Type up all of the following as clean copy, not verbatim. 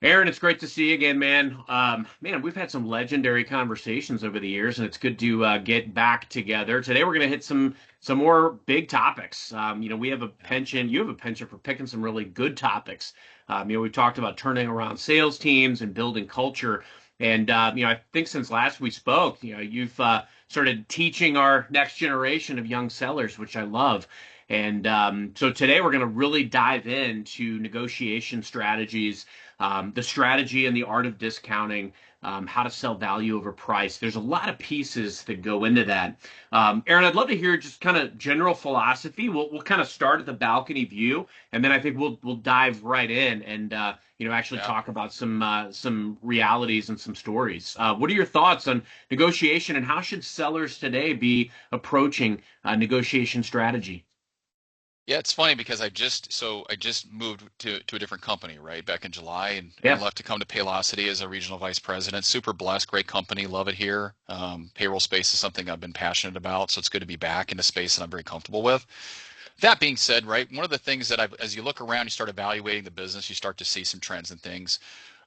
Aaron, it's great to see you again, man. Man, we've had some legendary conversations over the years, and it's good to get back together. Today, we're going to hit some more big topics. We have a Yeah. penchant. You have a penchant for picking some really good topics. We talked about turning around sales teams and building culture, and I think since last we spoke, you've started teaching our next generation of young sellers, which I love. And so today, we're going to really dive into negotiation strategies, the strategy and the art of discounting, how to sell value over price. There's a lot of pieces that go into that. Aaron, I'd love to hear just kind of general philosophy. We'll kind of start at the balcony view, and then I think we'll dive right in and actually Yeah. talk about some realities and some stories. What are your thoughts on negotiation, and how should sellers today be approaching negotiation strategy? Yeah, it's funny because I just moved to a different company, right, back in July and Yeah. left to come to Paylocity as a regional vice president. Super blessed, great company, love it here. Payroll space is something I've been passionate about, so it's good to be back in a space that I'm very comfortable with. That being said, right, one of the things that as you look around, you start evaluating the business, you start to see some trends and things.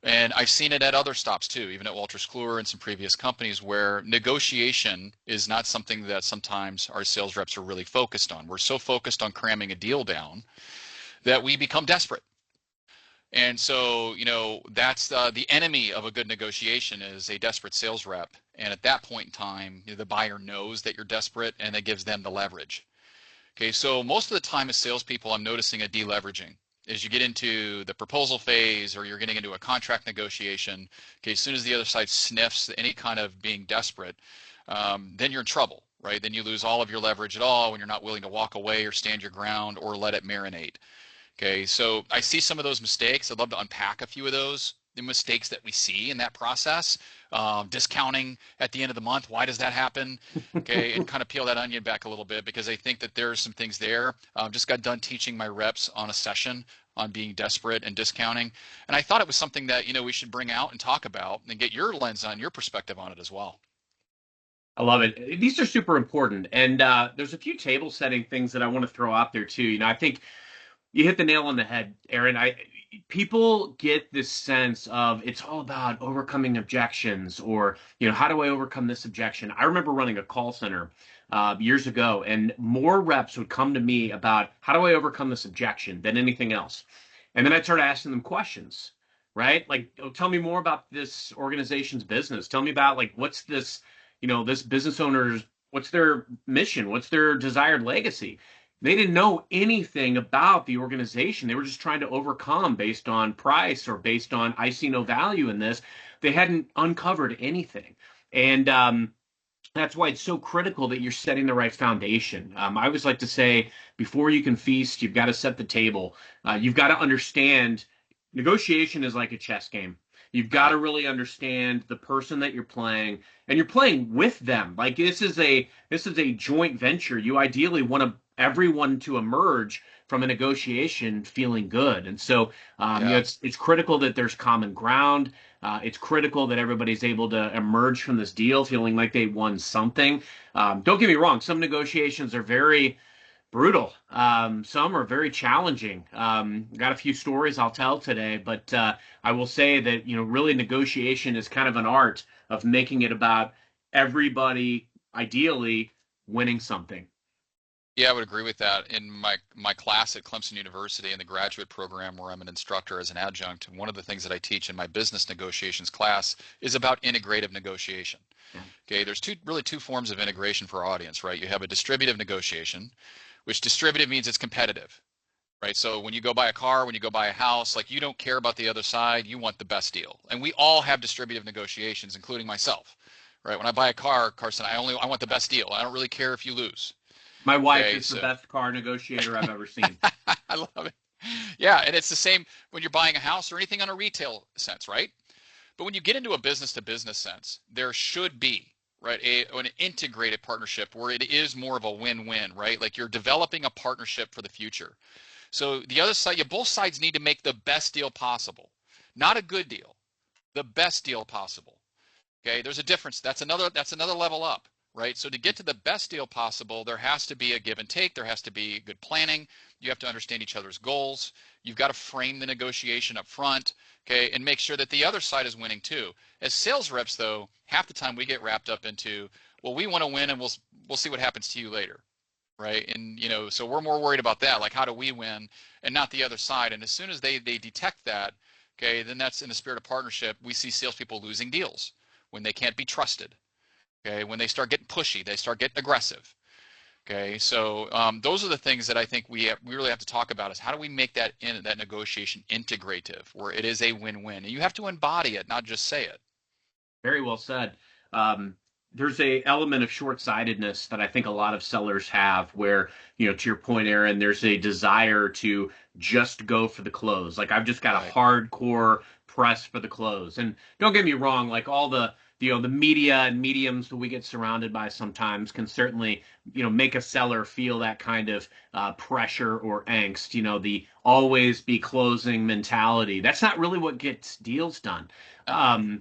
And I've seen it at other stops too, even at Walters Kluwer and some previous companies where negotiation is not something that sometimes our sales reps are really focused on. We're so focused on cramming a deal down that we become desperate. And so, that's the enemy of a good negotiation is a desperate sales rep. And at that point in time, the buyer knows that you're desperate and it gives them the leverage. Okay, so most of the time as salespeople, I'm noticing a deleveraging. As you get into the proposal phase or you're getting into a contract negotiation, okay, as soon as the other side sniffs any kind of being desperate, then you're in trouble, right? Then you lose all of your leverage at all when you're not willing to walk away or stand your ground or let it marinate. Okay, so I see some of those mistakes. I'd love to unpack a few of those, the mistakes that we see in that process. Discounting at the end of the month, why does that happen? Okay, and kind of peel that onion back a little bit because I think that there are some things there. Just got done teaching my reps on a session on being desperate and discounting, and I thought it was something that we should bring out and talk about and get your lens on your perspective on it as well. I love it. These are super important. And there's a few table setting things that I want to throw out there too. I think you hit the nail on the head, Aaron. People get this sense of it's all about overcoming objections or, how do I overcome this objection? I remember running a call center years ago, and more reps would come to me about how do I overcome this objection than anything else. And then I'd start asking them questions, right? Like, oh, tell me more about this organization's business. Tell me about like what's this, this business owner's, what's their mission? What's their desired legacy? They didn't know anything about the organization. They were just trying to overcome based on price or based on I see no value in this. They hadn't uncovered anything. And that's why it's so critical that you're setting the right foundation. I always like to say, before you can feast, you've got to set the table. You've got to understand negotiation is like a chess game. You've got Yeah, to really understand the person that you're playing, and you're playing with them. Like this is a joint venture. You ideally want everyone to emerge from a negotiation feeling good, and so yeah. it's critical that there's common ground. It's critical that everybody's able to emerge from this deal feeling like they won something. Don't get me wrong, some negotiations are very brutal. Some are very challenging. Got a few stories I'll tell today, but I will say that, really negotiation is kind of an art of making it about everybody ideally winning something. Yeah, I would agree with that. In my class at Clemson University in the graduate program where I'm an instructor as an adjunct, one of the things that I teach in my business negotiations class is about integrative negotiation. Yeah. Okay, there's two forms of integration for our audience, right? You have a distributive negotiation, which distributive means it's competitive, right? So when you go buy a car, when you go buy a house, like you don't care about the other side, you want the best deal. And we all have distributive negotiations, including myself, right? When I buy a car, Carson, I want the best deal. I don't really care if you lose. My wife Okay, is the so best car negotiator I've ever seen. I love it. Yeah, and it's the same when you're buying a house or anything on a retail sense, right? But when you get into a business to business sense, there should be, right, an integrated partnership where it is more of a win-win, right? Like you're developing a partnership for the future. So the other side, both sides need to make the best deal possible, not a good deal, the best deal possible. Okay, there's a difference. That's another level up. right? So to get to the best deal possible, there has to be a give and take. There has to be good planning. You have to understand each other's goals. You've got to frame the negotiation up front, okay, and make sure that the other side is winning too. As sales reps, though, half the time we get wrapped up into, well, we want to win, and we'll see what happens to you later, right? And so we're more worried about that, like how do we win, and not the other side. And as soon as they detect that, okay, then that's in the spirit of partnership. We see salespeople losing deals when they can't be trusted. Okay, when they start getting pushy, they start getting aggressive. Okay, so those are the things that I think we really have to talk about is how do we make that negotiation integrative, where it is a win-win, and you have to embody it, not just say it. Very well said. Um, there's a element of short-sightedness that I think a lot of sellers have where, to your point, Aaron, there's a desire to just go for the close. Like I've just got a Right. hardcore press for the close. And don't get me wrong, like all the media and mediums that we get surrounded by sometimes can certainly, make a seller feel that kind of pressure or angst, the always be closing mentality. That's not really what gets deals done. No.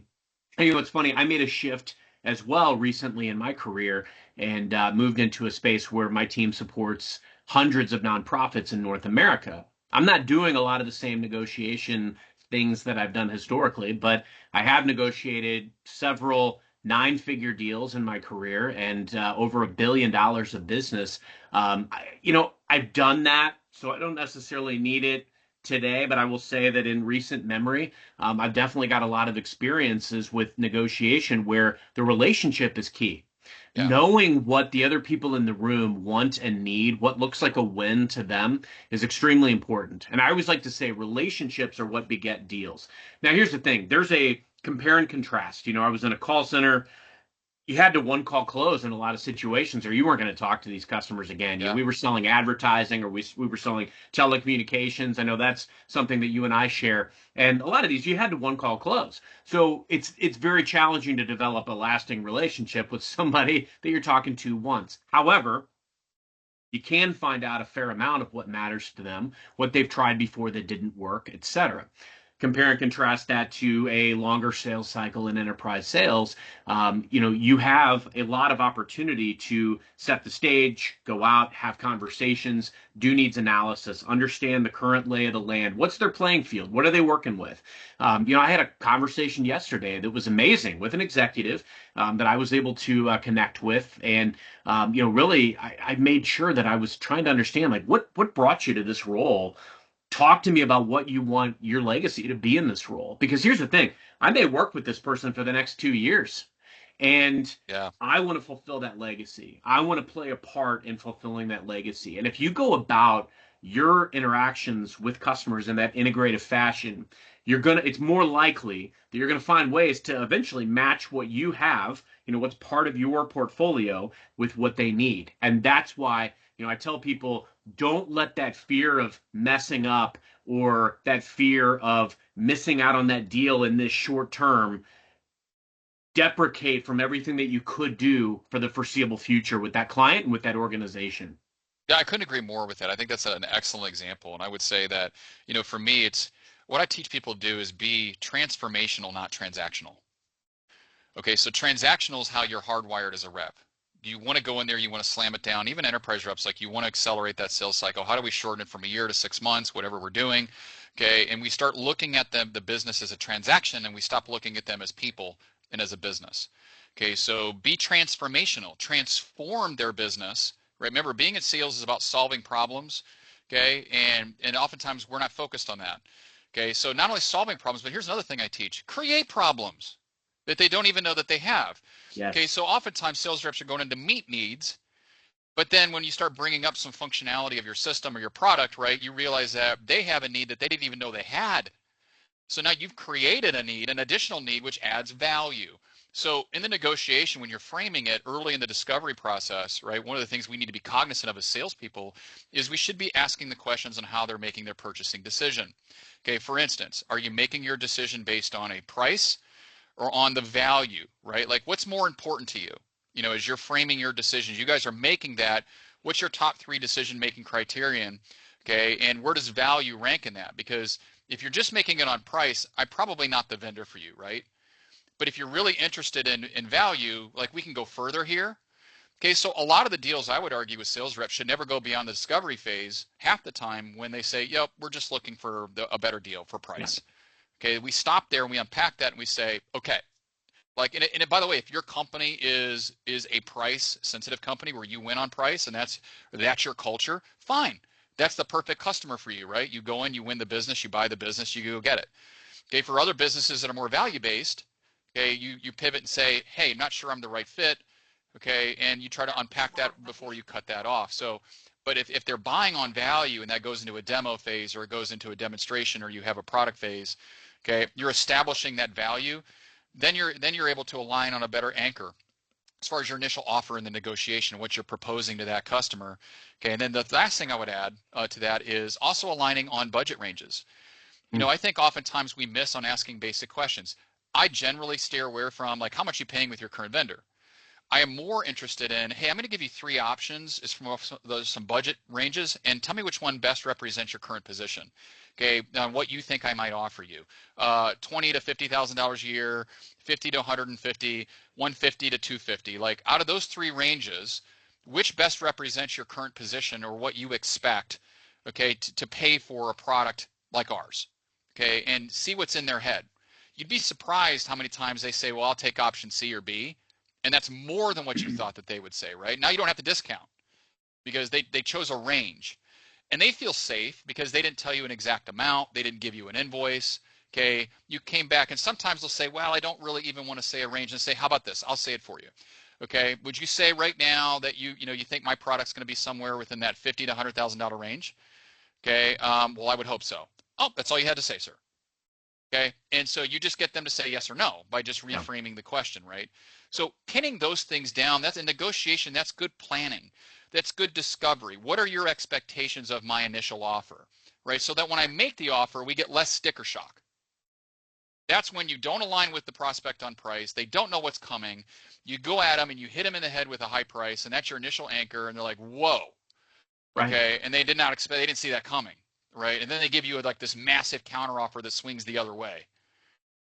It's funny. I made a shift as well recently in my career and moved into a space where my team supports hundreds of nonprofits in North America. I'm not doing a lot of the same negotiation things that I've done historically, but I have negotiated several nine-figure deals in my career and over $1 billion of business. I've done that, so I don't necessarily need it today, but I will say that in recent memory, I've definitely got a lot of experiences with negotiation where the relationship is key. Yeah. Knowing what the other people in the room want and need, what looks like a win to them, is extremely important. And I always like to say relationships are what beget deals. Now, here's the thing there's a compare and contrast. I was in a call center. You had to one call close in a lot of situations or you weren't going to talk to these customers again. Yeah. We were selling advertising or we were selling telecommunications. I know that's something that you and I share. And a lot of these you had to one call close. So it's very challenging to develop a lasting relationship with somebody that you're talking to once. However, you can find out a fair amount of what matters to them, what they've tried before that didn't work, etc. Compare and contrast that to a longer sales cycle in enterprise sales. You have a lot of opportunity to set the stage, go out, have conversations, do needs analysis, understand the current lay of the land. What's their playing field? What are they working with? I had a conversation yesterday that was amazing with an executive that I was able to connect with, and really, I made sure that I was trying to understand like what brought you to this role. Talk to me about what you want your legacy to be in this role. Because here's the thing, I may work with this person for the next 2 years, and Yeah. I want to fulfill that legacy. I want to play a part in fulfilling that legacy. And if you go about your interactions with customers in that integrative fashion, it's more likely that you're gonna find ways to eventually match what you have, what's part of your portfolio with what they need. And that's why, I tell people don't let that fear of messing up or that fear of missing out on that deal in this short term deprecate from everything that you could do for the foreseeable future with that client and with that organization. Yeah, I couldn't agree more with that. I think that's an excellent example. And I would say that, for me, it's what I teach people to do is be transformational, not transactional. Okay, so transactional is how you're hardwired as a rep. You want to go in there, you want to slam it down. Even enterprise reps, like you want to accelerate that sales cycle. How do we shorten it from a year to 6 months, whatever we're doing? Okay, and we start looking at the business as a transaction, and we stop looking at them as people and as a business. Okay, so be transformational, transform their business. Right? Remember, being in sales is about solving problems. Okay, and oftentimes we're not focused on that. Okay, so not only solving problems, but here's another thing I teach: create problems that they don't even know that they have. Okay, Yes. so oftentimes sales reps are going in to meet needs, but then when you start bringing up some functionality of your system or your product, right, you realize that they have a need that they didn't even know they had. So now you've created a need, an additional need, which adds value. So in the negotiation, when you're framing it early in the discovery process, right, one of the things we need to be cognizant of as salespeople is we should be asking the questions on how they're making their purchasing decision. Okay, for instance, are you making your decision based on a price or on the value, right? Like what's more important to you? As you're framing your decisions, you guys are making that. What's your top 3 decision-making criterion? Okay, and where does value rank in that? Because if you're just making it on price, I'm probably not the vendor for you, right? But if you're really interested in value, like we can go further here. Okay, so a lot of the deals I would argue with sales reps should never go beyond the discovery phase half the time when they say, yep, we're just looking for a better deal for Yeah. price. Okay, we stop there and we unpack that and we say, okay, like, and by the way, if your company is a price sensitive company where you win on price and that's your culture, fine. That's the perfect customer for you, right? You go in, you win the business, you buy the business, you go get it. Okay, for other businesses that are more value based, okay, you pivot and say, hey, I'm not sure I'm the right fit, okay, and you try to unpack that before you cut that off. So, but if they're buying on value and that goes into a demo phase or it goes into a demonstration or you have a product phase, okay, you're establishing that value, then you're able to align on a better anchor as far as your initial offer in the negotiation, what you're proposing to that customer. Okay, and then the last thing I would add to that is also aligning on budget ranges. You Mm. know, I think oftentimes we miss on asking basic questions. I generally steer away from like, how much are you paying with your current vendor? I am more interested in, hey, I'm going to give you three options. It's from some budget ranges, and tell me which one best represents your current position. Okay, on what you think I might offer you. 20 to $50,000 a year, 50 to 150, 150 to 250. Like out of those three ranges, which best represents your current position or what you expect, okay, to pay for a product like ours. Okay, and see what's in their head. You'd be surprised how many times they say, well, I'll take option C or B. And that's more than what you thought that they would say, right? Now you don't have to discount because they chose a range. And they feel safe because they didn't tell you an exact amount. They didn't give you an invoice. Okay. You came back and sometimes they'll say, well, I don't really even want to say a range, and say, how about this? I'll say it for you. Okay. Would you say right now that you think my product's going to be somewhere within that $50,000 to $100,000 range? Okay. Well, I would hope so. Oh, that's all you had to say, sir. Okay. And so you just get them to say yes or no by just Yeah. reframing the question, right? So pinning those things down, that's a negotiation, that's good planning. That's good discovery. What are your expectations of my initial offer, right? So that when I make the offer, we get less sticker shock. That's when you don't align with the prospect on price. They don't know what's coming. You go at them and you hit them in the head with a high price, and that's your initial anchor, and they're like, whoa, Right. okay? And they didn't see that coming, right? And then they give you like this massive counteroffer that swings the other way.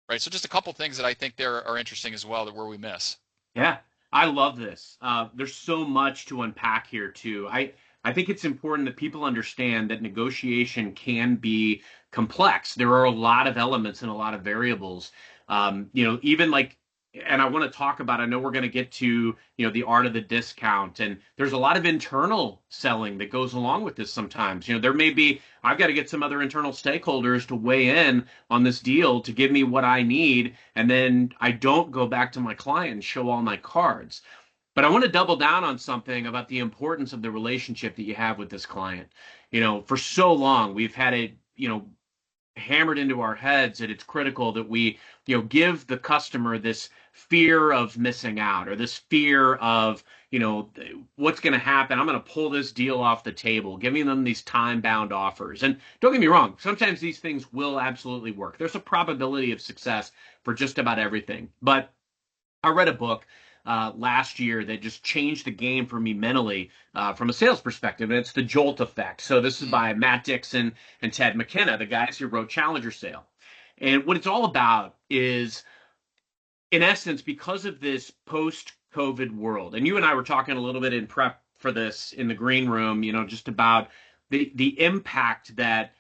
Right. So just a couple things that I think there are interesting as well that where we miss. Yeah, I love this. There's so much to unpack here too. I think it's important that people understand that negotiation can be complex. There are a lot of elements and a lot of variables. Even like, and I want to talk about. I know we're going to get to the art of the discount, and there's a lot of internal selling that goes along with this. Sometimes there may be I've got to get some other internal stakeholders to weigh in on this deal to give me what I need, and then I don't go back to my client and show all my cards. But I want to double down on something about the importance of the relationship that you have with this client. For so long we've had it, hammered into our heads that it's critical that we, give the customer this fear of missing out or this fear of, what's going to happen. I'm going to pull this deal off the table, giving them these time-bound offers. And don't get me wrong, sometimes these things will absolutely work. There's a probability of success for just about everything. But I read a book last year that just changed the game for me mentally from a sales perspective, and it's the Jolt Effect. So this is Mm, by Matt Dixon and Ted McKenna, the guys who wrote Challenger Sale. And what it's all about is, in essence, because of this post-COVID world, and you and I were talking a little bit in prep for this in the green room, just about the impact that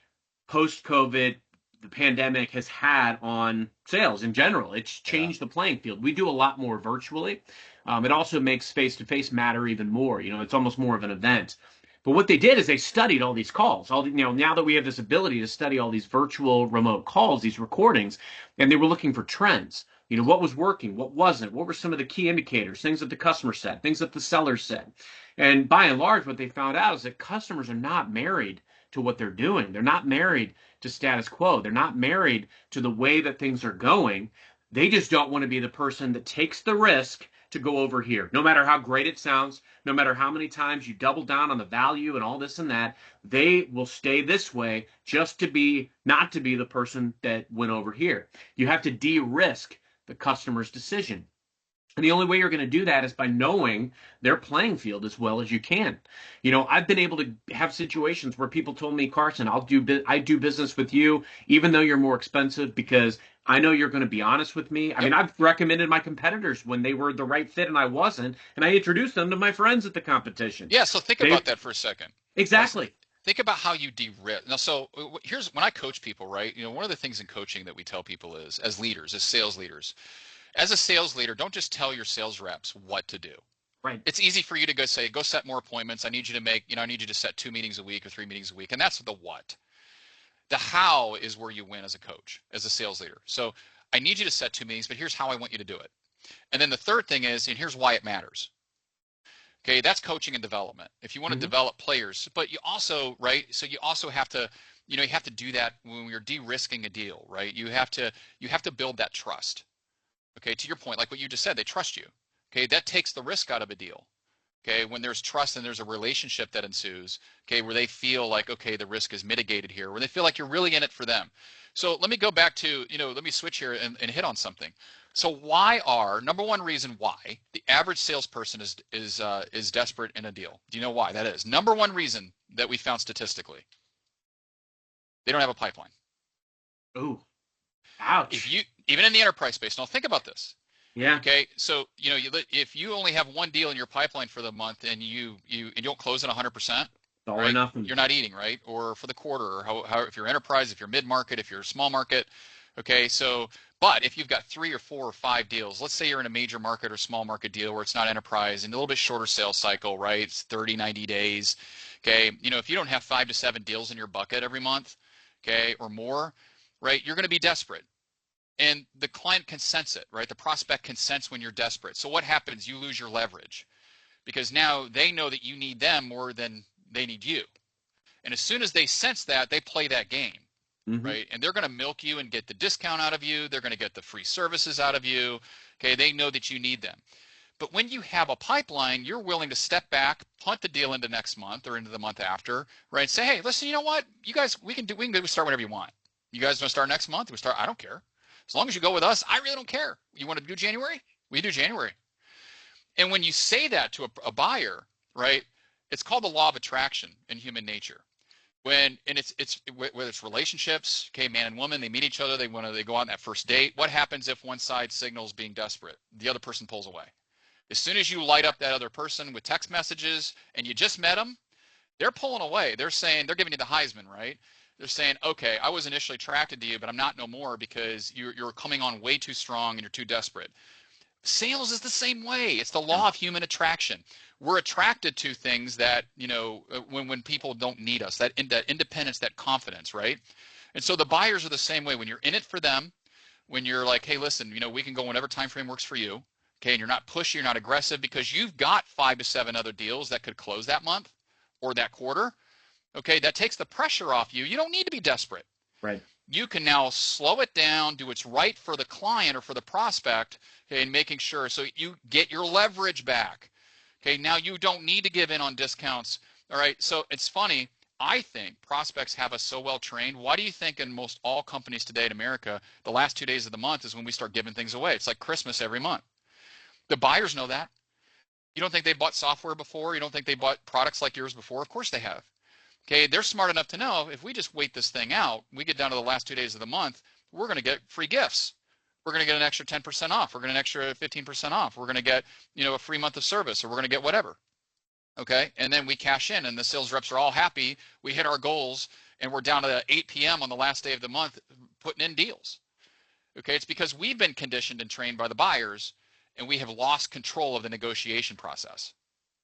post-COVID, the pandemic has had on sales in general. It's yeah. changed the playing field. We do a lot more virtually. It also makes face-to-face matter even more. It's almost more of an event. But what they did is they studied all these calls. Now that we have this ability to study all these virtual remote calls, these recordings, and they were looking for trends. What was working, what wasn't, what were some of the key indicators, things that the customer said, things that the seller said. And by and large, what they found out is that customers are not married to what they're doing. They're not married to status quo. They're not married to the way that things are going. They just don't want to be the person that takes the risk to go over here. No matter how great it sounds, no matter how many times you double down on the value and all this and that, they will stay this way just to be not to be the person that went over here. You have to de-risk the customer's decision. And the only way you're going to do that is by knowing their playing field as well as you can. I've been able to have situations where people told me, Carson, I do business with you, even though you're more expensive, because I know you're going to be honest with me. I Yep. mean, I've recommended my competitors when they were the right fit and I wasn't, and I introduced them to my friends at the competition. Yeah. So think about They that for a second. exactly. Think about how you de-risk. Now, so here's when I coach people, right? One of the things in coaching that we tell people is, as leaders, as sales leaders, as a sales leader, don't just tell your sales reps what to do. Right. It's easy for you to go say, go set more appointments. I need you to make, I need you to set 2 meetings a week or 3 meetings a week. And that's the what. The how is where you win as a coach, as a sales leader. So I need you to set 2 meetings, but here's how I want you to do it. And then the third thing is, and here's why it matters. Okay, that's coaching and development. If you want to Hmm. develop players, but you also, right? So you also have to, you have to do that when you're de-risking a deal, right? You have to build that trust. Okay, to your point, like what you just said, they trust you. Okay, that takes the risk out of a deal. Okay, when there's trust and there's a relationship that ensues, okay, where they feel like, okay, the risk is mitigated here, where they feel like you're really in it for them. So let me go back to, let me switch here and hit on something. So why are number one reason why the average salesperson is desperate in a deal? Do you know why that is? Number one reason that we found statistically, they don't have a pipeline. Ooh, If ouch. you even in the enterprise space, now think about this. Yeah, Okay, so if you only have one deal in your pipeline for the month and you don't close it 100%, it's all or right? nothing. You're not eating, right? Or for the quarter, or how if you're enterprise, if you're mid market, if you're small market, okay. So, but if you've got 3 or 4 or 5 deals, let's say you're in a major market or small market deal where it's not enterprise and a little bit shorter sales cycle, right? It's 30, 90 days. Okay, if you don't have 5 to 7 deals in your bucket every month, okay, or more, right? You're going to be desperate. And the client can sense it, right? The prospect can sense when you're desperate. So what happens? You lose your leverage because now they know that you need them more than they need you. And as soon as they sense that, they play that game, Hmm. right? And they're going to milk you and get the discount out of you. They're going to get the free services out of you. Okay, they know that you need them. But when you have a pipeline, you're willing to step back, punt the deal into next month or into the month after, right? Say, hey, listen, you know what? You guys, we can start whenever you want. You guys want to start next month? We start. I don't care. As long as you go with us, I really don't care. You want to do January? We do January. And when you say that to a buyer, right? It's called the law of attraction in human nature. And it's whether it's relationships, okay, man and woman, they meet each other, they go on that first date. What happens if one side signals being desperate? The other person pulls away. As soon as you light up that other person with text messages and you just met them, they're pulling away. They're saying, they're giving you the Heisman, right? They're saying, okay, I was initially attracted to you, but I'm not no more because you're coming on way too strong and you're too desperate. Sales is the same way. It's the Yeah. law of human attraction. We're attracted to things that, when people don't need us, that independence, that confidence, right? And so the buyers are the same way. When you're in it for them, when you're like, hey, listen, we can go whenever time frame works for you. Okay, and you're not pushy, you're not aggressive because you've got 5 to 7 other deals that could close that month or that quarter. Okay, that takes the pressure off you. You don't need to be desperate. Right. You can now slow it down, do what's right for the client or for the prospect, okay, and making sure so you get your leverage back. Okay, now you don't need to give in on discounts. All right, so it's funny. I think prospects have us so well trained. Why do you think in most all companies today in America, the last 2 days of the month is when we start giving things away? It's like Christmas every month. The buyers know that. You don't think they bought software before? You don't think they bought products like yours before? Of course they have. Okay, they're smart enough to know if we just wait this thing out, we get down to the last 2 days of the month, we're going to get free gifts. We're going to get an extra 10% off. We're going to get an extra 15% off. We're going to get, a free month of service, or we're going to get whatever. Okay, and then we cash in, and the sales reps are all happy. We hit our goals, and we're down to 8 p.m. on the last day of the month putting in deals. Okay, it's because we've been conditioned and trained by the buyers, and we have lost control of the negotiation process.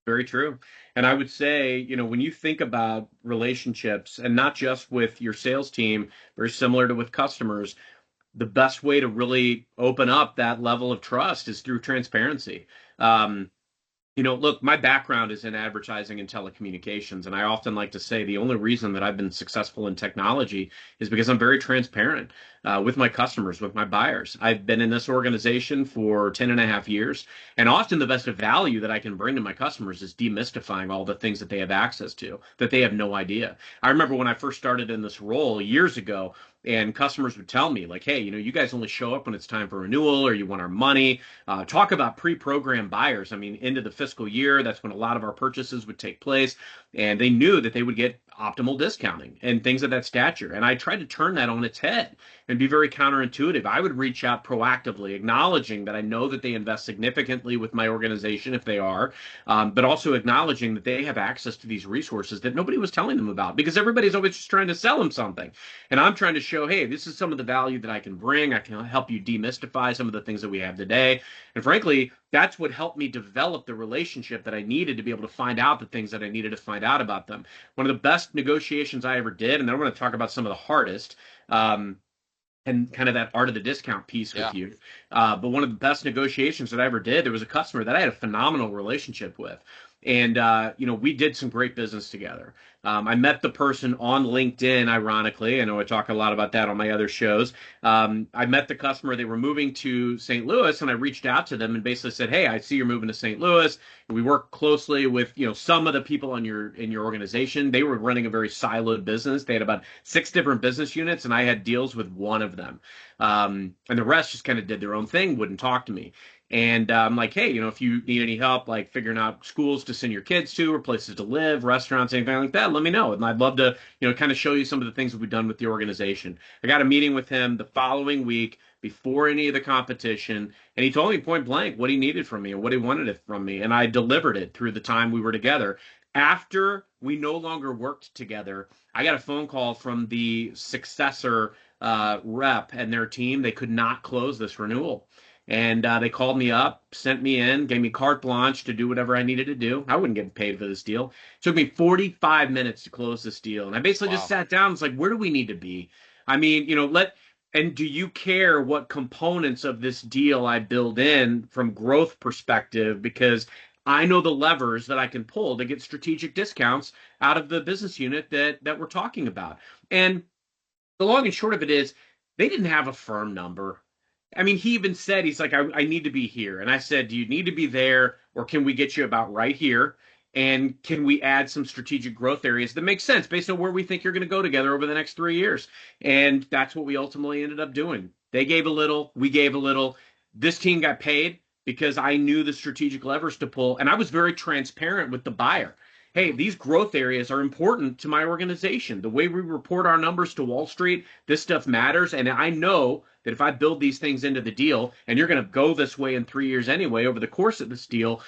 Very true. And I would say, when you think about relationships and not just with your sales team, very similar to with customers, the best way to really open up that level of trust is through transparency. Um, look, my background is in advertising and telecommunications, and I often like to say the only reason that I've been successful in technology is because I'm very transparent with my customers, with my buyers. I've been in this organization for 10 and a half years, and often the best value that I can bring to my customers is demystifying all the things that they have access to, that they have no idea. I remember when I first started in this role years ago, and customers would tell me, like, hey, you guys only show up when it's time for renewal or you want our money. Talk about pre-programmed buyers. I mean, into the fiscal year, that's when a lot of our purchases would take place. And they knew that they would get optimal discounting and things of that stature. And I tried to turn that on its head and be very counterintuitive. I would reach out proactively, acknowledging that I know that they invest significantly with my organization if they are, but also acknowledging that they have access to these resources that nobody was telling them about because everybody's always just trying to sell them something. And I'm trying to show, hey, this is some of the value that I can bring. I can help you demystify some of the things that we have today. And frankly, that's what helped me develop the relationship that I needed to be able to find out the things that I needed to find out about them. One of the best negotiations I ever did, and then I'm going to talk about some of the hardest, and kind of that art of the discount piece with Yeah. you. But one of the best negotiations that I ever did, there was a customer that I had a phenomenal relationship with. And, we did some great business together. I met the person on LinkedIn, ironically. I know I talk a lot about that on my other shows. I met the customer. They were moving to St. Louis, and I reached out to them and basically said, hey, I see you're moving to St. Louis. We work closely with, some of the people in your organization. They were running a very siloed business. They had about 6 different business units, and I had deals with one of them. And the rest just kind of did their own thing, wouldn't talk to me. And I'm like, hey, if you need any help, like figuring out schools to send your kids to or places to live, restaurants, anything like that, let me know. And I'd love to, kind of show you some of the things that we've done with the organization. I got a meeting with him the following week before any of the competition, and he told me point blank what he needed from me and what he wanted it from me. And I delivered it through the time we were together. After we no longer worked together, I got a phone call from the successor rep and their team. They could not close this renewal. And they called me up, sent me in, gave me carte blanche to do whatever I needed to do. I wouldn't get paid for this deal. It took me 45 minutes to close this deal. And I basically just Wow. sat down. It's like, where do we need to be? I mean, and do you care what components of this deal I build in from growth perspective? Because I know the levers that I can pull to get strategic discounts out of the business unit that we're talking about. And the long and short of it is they didn't have a firm number. I mean, he even said, he's like, I need to be here. And I said, do you need to be there or can we get you about right here? And can we add some strategic growth areas that make sense based on where we think you're going to go together over the next 3 years? And that's what we ultimately ended up doing. They gave a little, we gave a little. This team got paid because I knew the strategic levers to pull. And I was very transparent with the buyer. Hey, these growth areas are important to my organization. The way we report our numbers to Wall Street, this stuff matters. And I know that if I build these things into the deal, and you're going to go this way in 3 years anyway, over the course of this deal,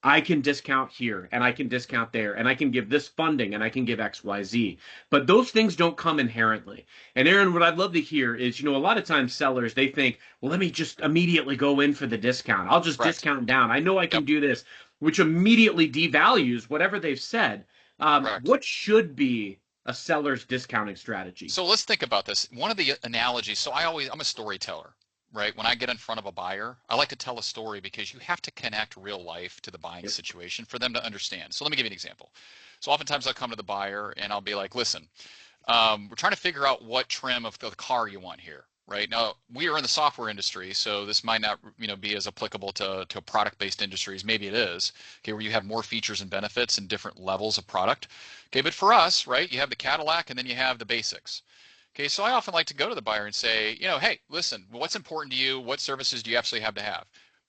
I can discount here and I can discount there and I can give this funding and I can give XYZ. But those things don't come inherently. And Aaron, what I'd love to hear is, a lot of times sellers, they think, well, let me just immediately go in for the discount. I'll just Correct. discount down. I know I can Yep. do this, which immediately devalues whatever they've said. Correct. What should be a seller's discounting strategy? So let's think about this. One of the analogies, I'm a storyteller, right? When I get in front of a buyer, I like to tell a story because you have to connect real life to the buying Yep. situation for them to understand. So let me give you an example. So oftentimes I'll come to the buyer and I'll be like, listen, we're trying to figure out what trim of the car you want here. Right now, we are in the software industry, so this might not, be as applicable to product-based industries. Maybe it is, okay, where you have more features and benefits and different levels of product. Okay, but for us, right, you have the Cadillac and then you have the basics. Okay, so I often like to go to the buyer and say, hey, listen, what's important to you? What services do you absolutely have to have?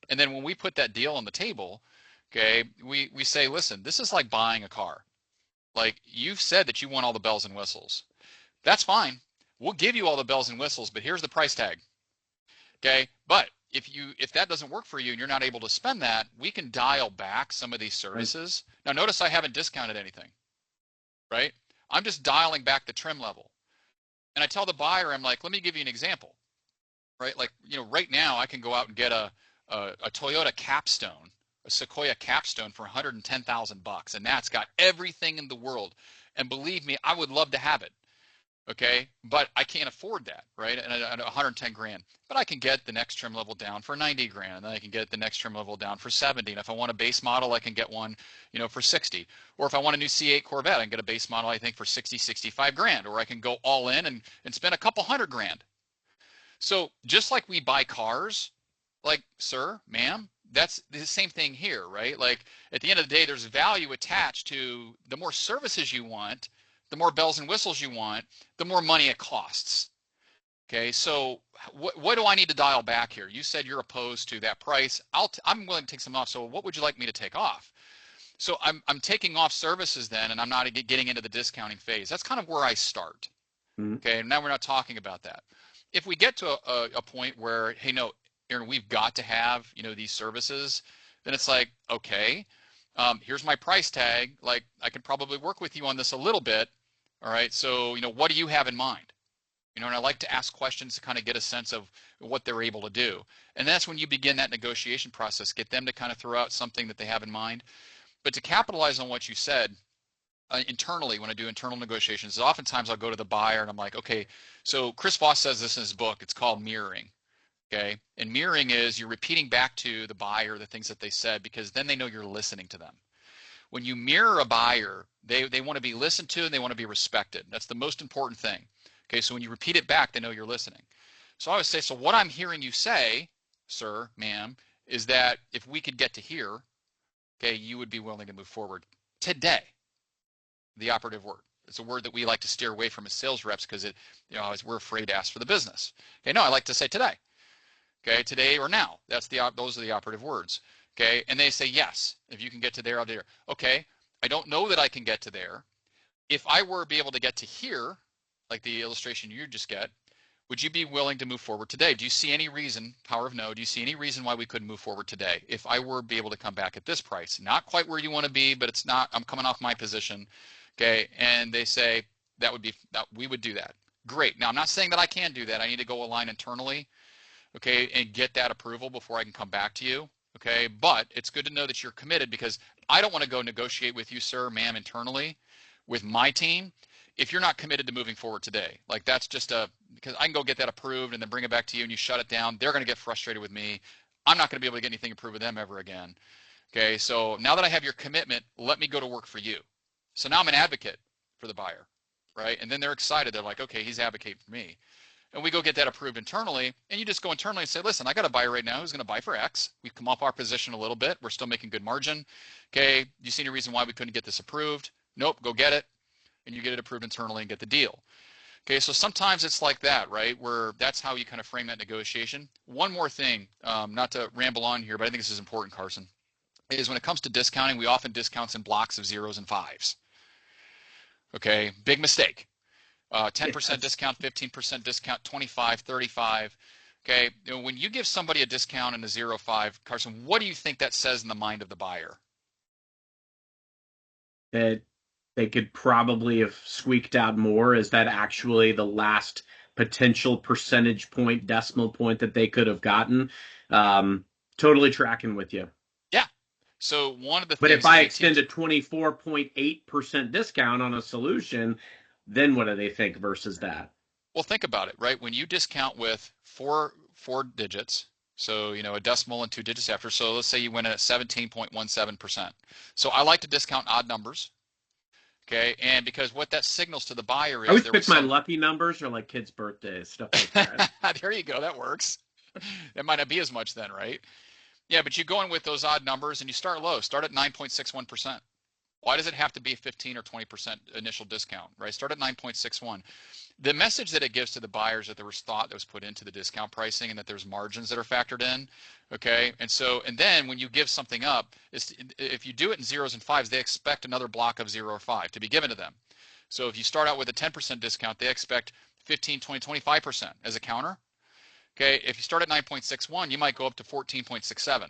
And then when we put that deal on the table, okay, we say, listen, this is like buying a car. Like you've said that you want all the bells and whistles. That's fine. We'll give you all the bells and whistles, but here's the price tag. Okay, but if that doesn't work for you and you're not able to spend that, we can dial back some of these Right. services. Now notice I haven't discounted anything, right? I'm just dialing back the trim level. And I tell the buyer, I'm like, let me give you an example, right? Like, right now I can go out and get a Toyota Capstone, a Sequoia Capstone for $110,000, and that's got everything in the world. And believe me, I would love to have it. Okay, but I can't afford that, right? And 110 grand, but I can get the next trim level down for 90 grand, and then I can get the next trim level down for 70. And if I want a base model, I can get one, for 60. Or if I want a new C8 Corvette, I can get a base model, I think, for 60, 65 grand. Or I can go all in and spend a couple hundred grand. So just like we buy cars, like, sir, ma'am, that's the same thing here, right? Like at the end of the day, there's value attached to the more services you want, the more bells and whistles you want, the more money it costs. Okay, so what do I need to dial back here? You said you're opposed to that price. I'm willing to take some off. So what would you like me to take off? So I'm taking off services then, and I'm not getting into the discounting phase. That's kind of where I start. Mhm. Okay, now we're not talking about that. If we get to a point where, hey, no, Aaron, we've got to have, these services, then it's like, okay, here's my price tag. Like, I could probably work with you on this a little bit. All right, so, what do you have in mind? And I like to ask questions to kind of get a sense of what they're able to do. And that's when you begin that negotiation process, get them to kind of throw out something that they have in mind. But to capitalize on what you said, internally, when I do internal negotiations, oftentimes I'll go to the buyer and I'm like, okay, so Chris Voss says this in his book. It's called mirroring. Okay. And mirroring is you're repeating back to the buyer the things that they said, because then they know you're listening to them. When you mirror a buyer, they want to be listened to and they want to be respected. That's the most important thing. Okay. So when you repeat it back, they know you're listening. So I would say, so what I'm hearing you say, sir, ma'am, is that if we could get to here, okay, you would be willing to move forward today. The operative word. It's a word that we like to steer away from as sales reps because we're afraid to ask for the business. Okay, no, I like to say today. Okay, today or now. Those are the operative words. Okay, and they say yes. If you can get to there, I'll be there. Okay, I don't know that I can get to there. If I were be able to get to here, like the illustration you just get, would you be willing to move forward today? Do you see any reason, power of no, do you see any reason why we couldn't move forward today? If I were be able to come back at this price, not quite where you want to be, but it's not, I'm coming off my position. Okay, and they say that we would do that. Great. Now I'm not saying that I can do that. I need to go align internally, okay, and get that approval before I can come back to you. Okay, but it's good to know that you're committed, because I don't want to go negotiate with you, sir, ma'am, internally with my team if you're not committed to moving forward today. Like, that's just because I can go get that approved and then bring it back to you and you shut it down. They're going to get frustrated with me. I'm not going to be able to get anything approved with them ever again. Okay, so now that I have your commitment, let me go to work for you. So now I'm an advocate for the buyer, right? And then they're excited. They're like, okay, he's advocating for me. And we go get that approved internally, and you just go internally and say, listen, I got a buyer right now who's going to buy for X. We've come off our position a little bit. We're still making good margin. Okay, do you see any reason why we couldn't get this approved? Nope, go get it. And you get it approved internally and get the deal. Okay, so sometimes it's like that, right? Where that's how you kind of frame that negotiation. One more thing, not to ramble on here, but I think this is important, Carson, is when it comes to discounting, we often discount in blocks of zeros and fives. Okay, big mistake. 10% Yes. discount, 15% discount, 25, 35. Okay, when you give somebody a discount in a 0.5, Carson, what do you think that says in the mind of the buyer? That they could probably have squeaked out more. Is that actually the last potential percentage point, decimal point that they could have gotten? Totally tracking with you. Yeah. So one of the But if things that I we extend teach, a 24.8% discount on a solution, then what do they think versus that? well, think about it, right? When you discount with four digits, so a decimal and two digits after. So let's say you went in at 17.17%. So I like to discount odd numbers, okay? And because what that signals to the buyer I is always there was pick my some. lucky numbers or like kids' birthdays, stuff like that. There you go. That works. It might not be as much then, right? Yeah, but you go in with those odd numbers and you start low. Start at 9.61%. Why does it have to be 15 or 20% initial discount, right? Start at 9.61. The message that it gives to the buyers that there was thought that was put into the discount pricing and that there's margins that are factored in, okay? And then when you give something up, if you do it in zeros and fives, they expect another block of 0 or 5 to be given to them. So if you start out with a 10% discount, they expect 15, 20, 25% as a counter. Okay, if you start at 9.61, you might go up to 14.67,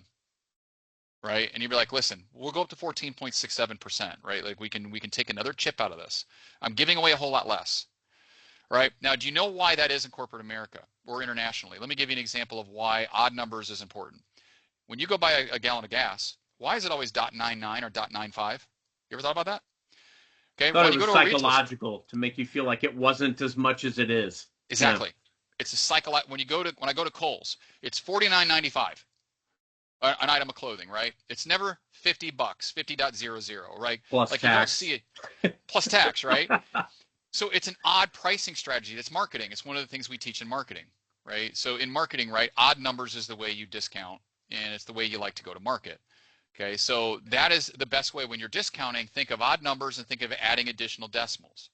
right? And you'd be like, listen, we'll go up to 14.67%, right? Like we can take another chip out of this. I'm giving away a whole lot less, right? Now, do you know why that is in corporate America or internationally? Let me give you an example of why odd numbers is important. When you go buy a gallon of gas, why is it always .99 or .95? You ever thought about that? Okay, Thought when it you go was to a retail store, psychological to make you feel like it wasn't as much as it is. Yeah. exactly. It's a cycle. When I go to Kohl's, it's $49.95. An item of clothing, right? It's never $50, 50.00, right? Plus Like you don't tax. see it plus tax, right? So it's an odd pricing strategy. That's marketing. It's one of the things we teach in marketing, right? So in marketing, right, odd numbers is the way you discount, and it's the way you like to go to market. Okay, so that is the best way when you're discounting. Think of odd numbers and think of adding additional decimals.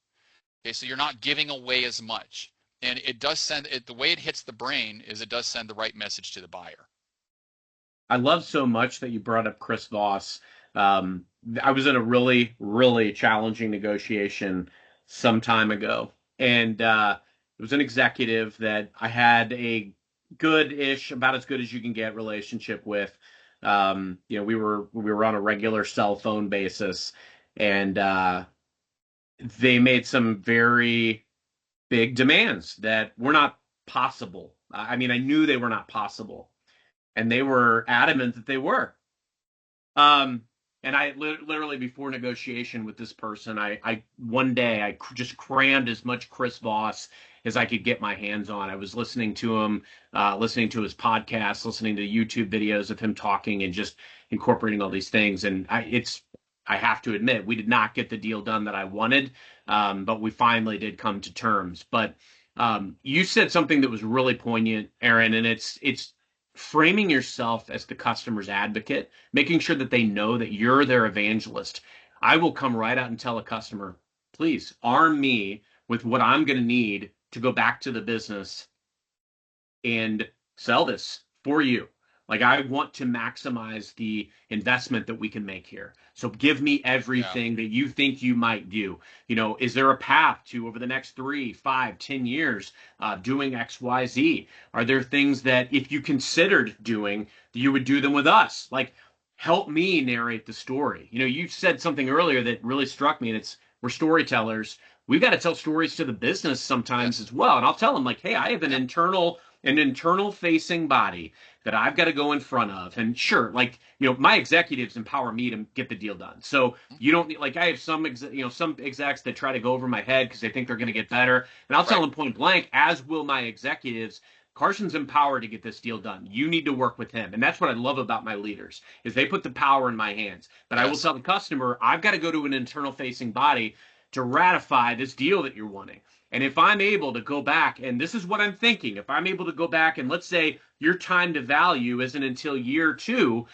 Okay, so you're not giving away as much, and it does send it. The way it hits the brain is it does send the right message to the buyer. I love so much that you brought up Chris Voss. I was in a really, really challenging negotiation some time ago, and it was an executive that I had a good-ish, about as good as you can get relationship with. We were on a regular cell phone basis, and they made some very big demands that were not possible. I mean, I knew they were not possible, and they were adamant that they were. Um, and literally before negotiation with this person, I one day just crammed as much Chris Voss as I could get my hands on. I was listening to him, listening to his podcast, listening to YouTube videos of him talking, and just incorporating all these things. And I have to admit, we did not get the deal done that I wanted, but we finally did come to terms. But you said something that was really poignant, Aaron, and it's framing yourself as the customer's advocate, making sure that they know that you're their evangelist. I will come right out and tell a customer, please arm me with what I'm going to need to go back to the business and sell this for you. Like, I want to maximize the investment that we can make here. So give me Yeah. everything that you think you might do. Is there a path to over the next 3, 5, 10 years doing X, Y, Z? Are there things that if you considered doing, you would do them with us? Like, help me narrate the story. You said something earlier that really struck me, and it's we're storytellers. We've got to tell stories to the business sometimes Yes. as well. And I'll tell them like, hey, I have Yep. an internal facing body that I've got to go in front of. And sure, like, my executives empower me to get the deal done. So you don't need, like, I have some execs that try to go over my head because they think they're going to get better. And I'll tell Right. them point blank, as will my executives. Carson's empowered to get this deal done. You need to work with him. And that's what I love about my leaders is they put the power in my hands. But I will Yes. tell the customer, I've got to go to an internal facing body to ratify this deal that you're wanting. And if I'm able to go back, and this is what I'm thinking, if I'm able to go back and let's say your time to value isn't until year two,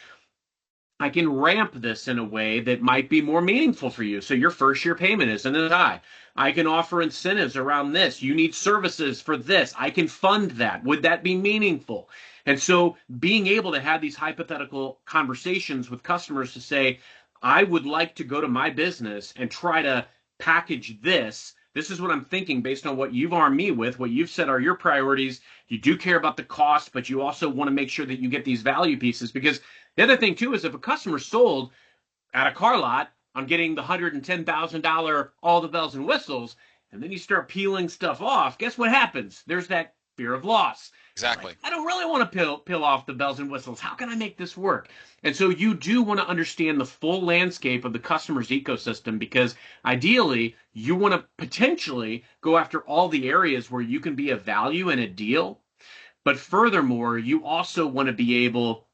I can ramp this in a way that might be more meaningful for you. So your first year payment isn't as high. I can offer incentives around this. You need services for this. I can fund that. Would that be meaningful? And so being able to have these hypothetical conversations with customers to say, I would like to go to my business and try to package this. This is what I'm thinking based on what you've armed me with, what you've said are your priorities. You do care about the cost, but you also want to make sure that you get these value pieces because the other thing too is if a customer's sold at a car lot on getting the $110,000 all the bells and whistles, and then you start peeling stuff off, guess what happens? There's that fear of loss. It's like, Exactly. I don't really want to peel off the bells and whistles. How can I make this work? And so you do want to understand the full landscape of the customer's ecosystem because ideally you want to potentially go after all the areas where you can be a value and a deal. But furthermore, you also want to be able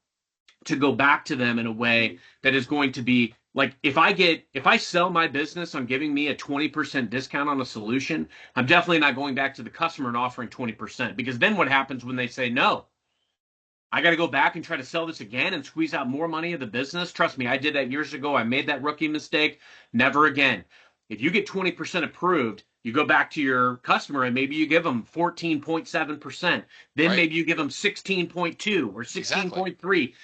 to go back to them in a way that is going to be like if I sell my business on giving me a 20% discount on a solution, I'm definitely not going back to the customer and offering 20% because then what happens when they say no? I got to go back and try to sell this again and squeeze out more money of the business. Trust me, I did that years ago. I made that rookie mistake. Never again. If you get 20% approved, you go back to your customer and maybe you give them 14.7%. Then Right. maybe you give them 16.2 or Exactly. 16.3.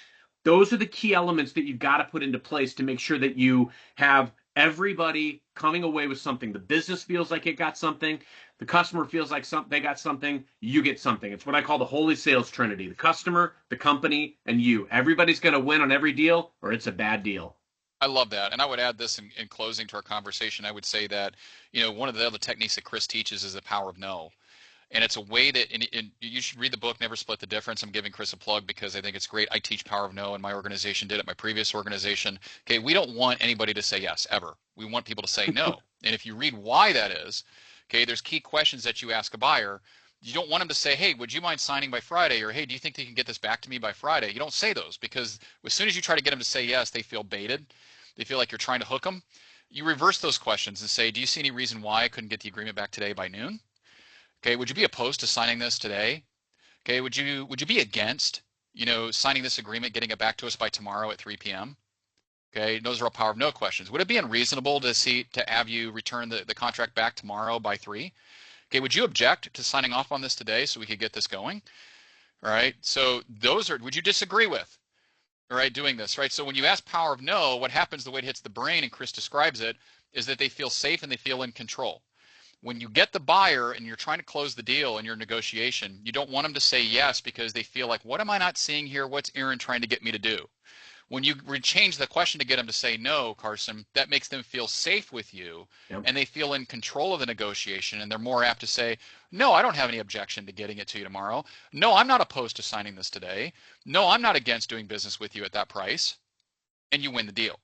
Those are the key elements that you've got to put into place to make sure that you have everybody coming away with something. The business feels like it got something. The customer feels like they got something. You get something. It's what I call the holy sales trinity: the customer, the company, and you. Everybody's going to win on every deal, or it's a bad deal. I love that. And I would add this in closing to our conversation. I would say that, one of the other techniques that Chris teaches is the power of no. And it's a way that, and you should read the book, Never Split the Difference. I'm giving Chris a plug because I think it's great. I teach Power of No, and my organization did it, my previous organization. Okay, we don't want anybody to say yes, ever. We want people to say no. And if you read why that is, okay, there's key questions that you ask a buyer. You don't want them to say, hey, would you mind signing by Friday? Or, hey, do you think they can get this back to me by Friday? You don't say those because as soon as you try to get them to say yes, they feel baited. They feel like you're trying to hook them. You reverse those questions and say, do you see any reason why I couldn't get the agreement back today by noon? Okay, would you be opposed to signing this today? Okay, would you be against, signing this agreement, getting it back to us by tomorrow at 3 p.m.? Okay, those are all power of no questions. Would it be unreasonable to have you return the contract back tomorrow by 3? Okay, would you object to signing off on this today so we could get this going? All right, so those are, would you disagree with? right, doing this, right? So when you ask power of no, what happens, the way it hits the brain, and Chris describes it, is that they feel safe and they feel in control. When you get the buyer and you're trying to close the deal in your negotiation, you don't want them to say yes because they feel like, what am I not seeing here? What's Aaron trying to get me to do? When you change the question to get them to say no, Carson, that makes them feel safe with you, Yep. and they feel in control of the negotiation, and they're more apt to say, no, I don't have any objection to getting it to you tomorrow. No, I'm not opposed to signing this today. No, I'm not against doing business with you at that price. And you win the deal.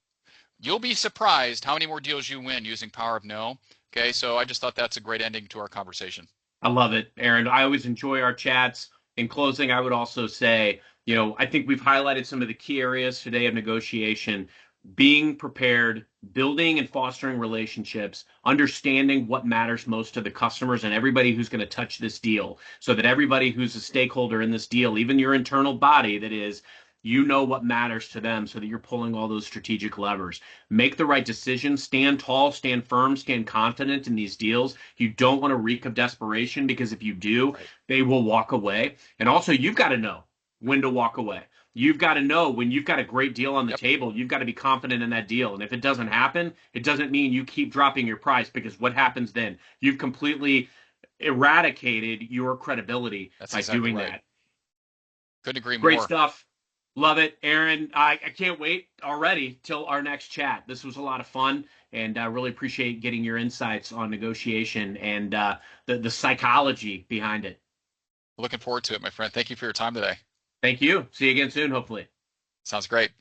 You'll be surprised how many more deals you win using power of no. Okay, so I just thought that's a great ending to our conversation. I love it, Aaron. I always enjoy our chats. In closing, I would also say, I think we've highlighted some of the key areas today of negotiation, being prepared, building and fostering relationships, understanding what matters most to the customers and everybody who's going to touch this deal, so that everybody who's a stakeholder in this deal, even your internal body, that is, what matters to them so that you're pulling all those strategic levers. Make the right decisions, stand tall, stand firm, stand confident in these deals. You don't want to reek of desperation, because if you do, Right. they will walk away. And also, you've got to know when to walk away. You've got to know when you've got a great deal on the Yep. table, you've got to be confident in that deal. And if it doesn't happen, it doesn't mean you keep dropping your price, because what happens then? You've completely eradicated your credibility That's by exactly doing right. that. Couldn't agree Great more. stuff. Love it, Aaron. I can't wait already till our next chat. This was a lot of fun, and I really appreciate getting your insights on negotiation and the psychology behind it. Looking forward to it, my friend. Thank you for your time today. Thank you. See you again soon, hopefully. Sounds great.